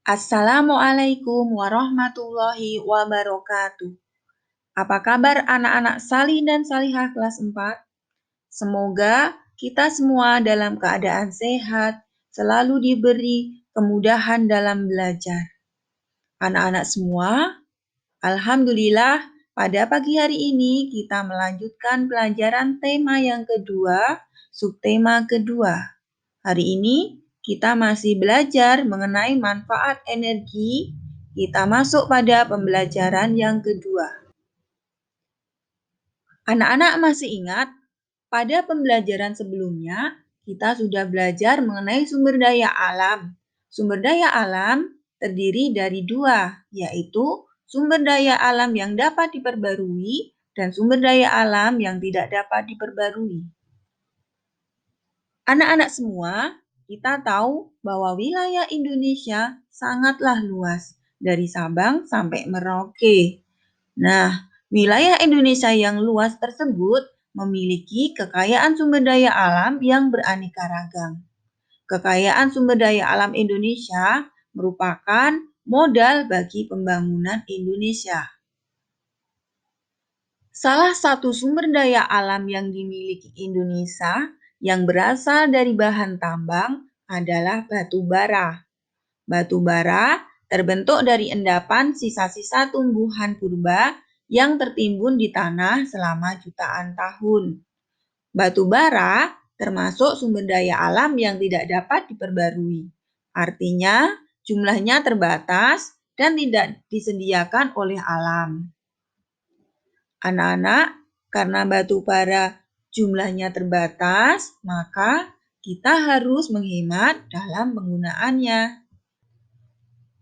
Assalamualaikum warahmatullahi wabarakatuh. Apa kabar anak-anak salih dan salihah kelas 4? Semoga kita semua dalam keadaan sehat, selalu diberi kemudahan dalam belajar. Anak-anak semua, alhamdulillah pada pagi hari ini kita melanjutkan pelajaran tema yang kedua, subtema kedua. Hari ini kita masih belajar mengenai manfaat energi. Kita masuk pada pembelajaran yang kedua. Anak-anak masih ingat, pada pembelajaran sebelumnya kita sudah belajar mengenai sumber daya alam. Sumber daya alam terdiri dari dua, yaitu sumber daya alam yang dapat diperbarui dan sumber daya alam yang tidak dapat diperbarui. Anak-anak semua, kita tahu bahwa wilayah Indonesia sangatlah luas, dari Sabang sampai Merauke. Nah, wilayah Indonesia yang luas tersebut memiliki kekayaan sumber daya alam yang beraneka ragam. Kekayaan sumber daya alam Indonesia merupakan modal bagi pembangunan Indonesia. Salah satu sumber daya alam yang dimiliki Indonesia yang berasal dari bahan tambang adalah batu bara. Batu bara terbentuk dari endapan sisa-sisa tumbuhan purba yang tertimbun di tanah selama jutaan tahun. Batu bara termasuk sumber daya alam yang tidak dapat diperbarui. Artinya, jumlahnya terbatas dan tidak disediakan oleh alam. Anak-anak, karena batu bara jumlahnya terbatas, maka kita harus menghemat dalam penggunaannya.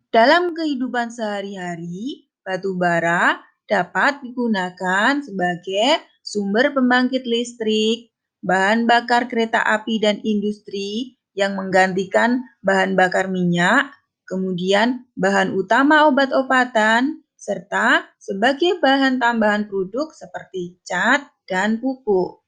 Dalam kehidupan sehari-hari, batu bara dapat digunakan sebagai sumber pembangkit listrik, bahan bakar kereta api dan industri yang menggantikan bahan bakar minyak, kemudian bahan utama obat-obatan, serta sebagai bahan tambahan produk seperti cat dan pupuk.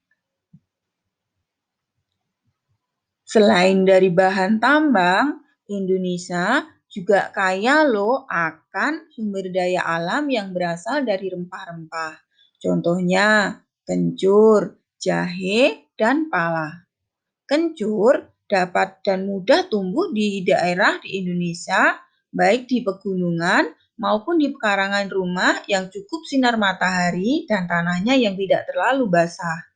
Selain dari bahan tambang, Indonesia juga kaya loh akan sumber daya alam yang berasal dari rempah-rempah. Contohnya kencur, jahe, dan pala. Kencur dapat dan mudah tumbuh di daerah di Indonesia, baik di pegunungan maupun di pekarangan rumah yang cukup sinar matahari dan tanahnya yang tidak terlalu basah.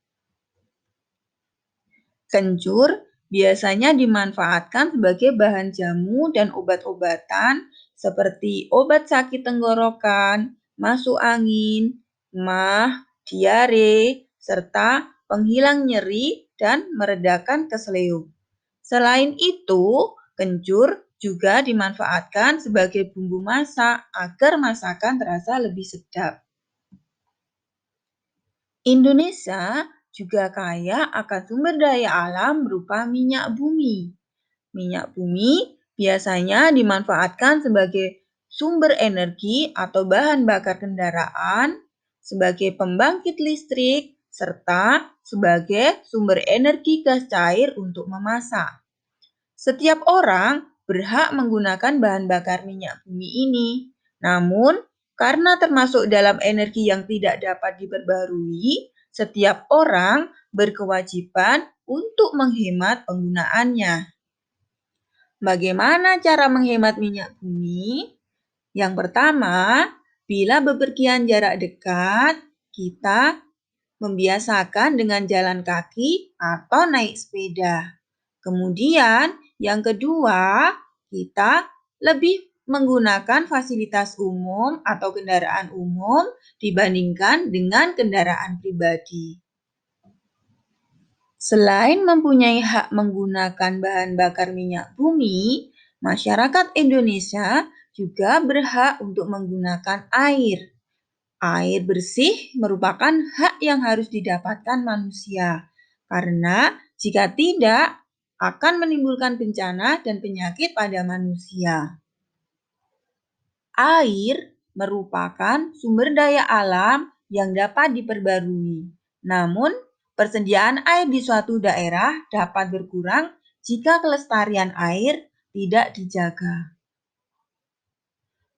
Kencur biasanya dimanfaatkan sebagai bahan jamu dan obat-obatan seperti obat sakit tenggorokan, masuk angin, emah, diare, serta penghilang nyeri dan meredakan keseleo. Selain itu, kencur juga dimanfaatkan sebagai bumbu masak agar masakan terasa lebih sedap. Indonesia juga kaya akan sumber daya alam berupa minyak bumi. Minyak bumi biasanya dimanfaatkan sebagai sumber energi atau bahan bakar kendaraan, sebagai pembangkit listrik, serta sebagai sumber energi gas cair untuk memasak. Setiap orang berhak menggunakan bahan bakar minyak bumi ini. Namun, karena termasuk dalam energi yang tidak dapat diperbarui, setiap orang berkewajiban untuk menghemat penggunaannya. Bagaimana cara menghemat minyak bumi? Yang pertama, bila bepergian jarak dekat, kita membiasakan dengan jalan kaki atau naik sepeda. Kemudian, yang kedua, kita lebih menggunakan fasilitas umum atau kendaraan umum dibandingkan dengan kendaraan pribadi. Selain mempunyai hak menggunakan bahan bakar minyak bumi, masyarakat Indonesia juga berhak untuk menggunakan air. Air bersih merupakan hak yang harus didapatkan manusia, karena jika tidak, akan menimbulkan bencana dan penyakit pada manusia. Air merupakan sumber daya alam yang dapat diperbarui. Namun, persediaan air di suatu daerah dapat berkurang jika kelestarian air tidak dijaga.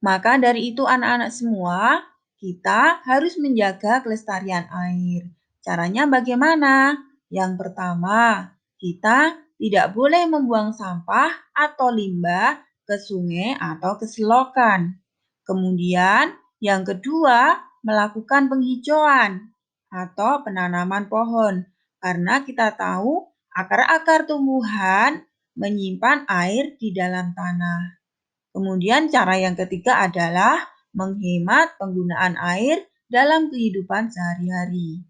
Maka dari itu anak-anak semua, kita harus menjaga kelestarian air. Caranya bagaimana? Yang pertama, kita tidak boleh membuang sampah atau limbah ke sungai atau ke selokan. Kemudian, yang kedua, melakukan penghijauan atau penanaman pohon. Karena kita tahu akar-akar tumbuhan menyimpan air di dalam tanah. Kemudian cara yang ketiga adalah menghemat penggunaan air dalam kehidupan sehari-hari.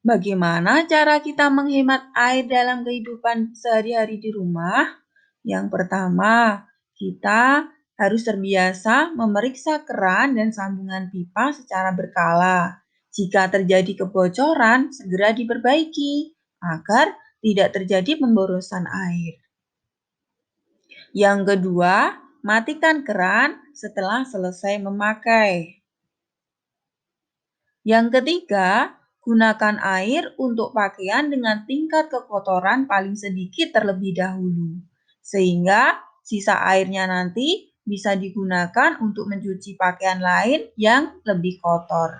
Bagaimana cara kita menghemat air dalam kehidupan sehari-hari di rumah? Yang pertama, kita harus terbiasa memeriksa keran dan sambungan pipa secara berkala. Jika terjadi kebocoran, segera diperbaiki agar tidak terjadi pemborosan air. Yang kedua, matikan keran setelah selesai memakai. Yang ketiga, gunakan air untuk pakaian dengan tingkat kekotoran paling sedikit terlebih dahulu, sehingga sisa airnya nanti bisa digunakan untuk mencuci pakaian lain yang lebih kotor.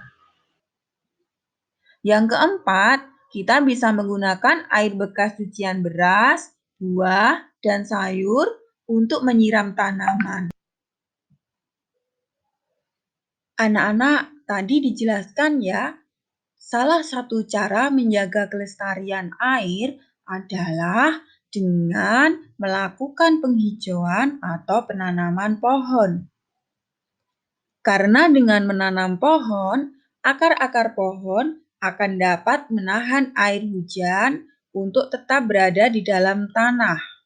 Yang keempat, kita bisa menggunakan air bekas cucian beras, buah, dan sayur untuk menyiram tanaman. Anak-anak, tadi dijelaskan ya, salah satu cara menjaga kelestarian air adalah dengan melakukan penghijauan atau penanaman pohon. Karena dengan menanam pohon, akar-akar pohon akan dapat menahan air hujan untuk tetap berada di dalam tanah.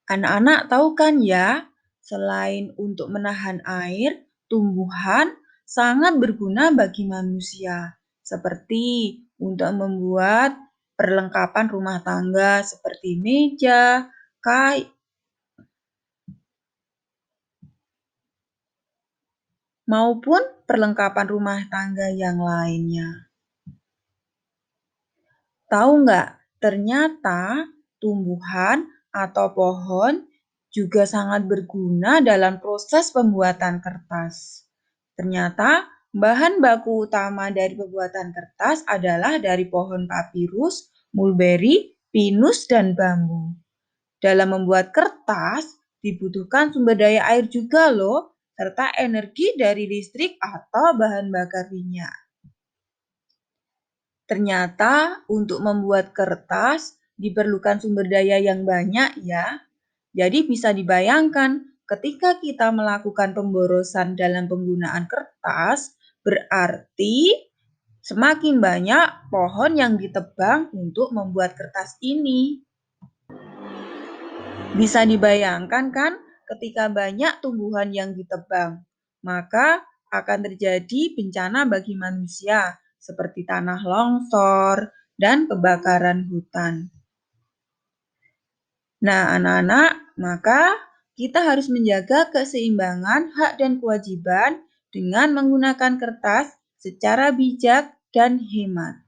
Anak-anak tahu kan ya, selain untuk menahan air, tumbuhan sangat berguna bagi manusia, seperti untuk membuat perlengkapan rumah tangga seperti meja, kain, maupun perlengkapan rumah tangga yang lainnya. Tahu nggak, ternyata tumbuhan atau pohon juga sangat berguna dalam proses pembuatan kertas. Ternyata bahan baku utama dari pembuatan kertas adalah dari pohon papirus, mulberry, pinus, dan bambu. Dalam membuat kertas, dibutuhkan sumber daya air juga loh, serta energi dari listrik atau bahan bakar minyak. Ternyata untuk membuat kertas diperlukan sumber daya yang banyak ya. Jadi bisa dibayangkan ketika kita melakukan pemborosan dalam penggunaan kertas, berarti semakin banyak pohon yang ditebang untuk membuat kertas ini. Bisa dibayangkan kan ketika banyak tumbuhan yang ditebang, maka akan terjadi bencana bagi manusia seperti tanah longsor dan kebakaran hutan. Nah, anak-anak, maka kita harus menjaga keseimbangan hak dan kewajiban dengan menggunakan kertas secara bijak dan hemat.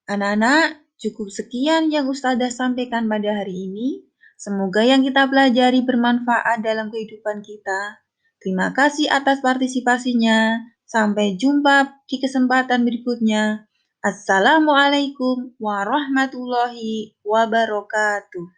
Anak-anak, cukup sekian yang Ustazah sampaikan pada hari ini. Semoga yang kita pelajari bermanfaat dalam kehidupan kita. Terima kasih atas partisipasinya. Sampai jumpa di kesempatan berikutnya. Assalamualaikum warahmatullahi wabarakatuh.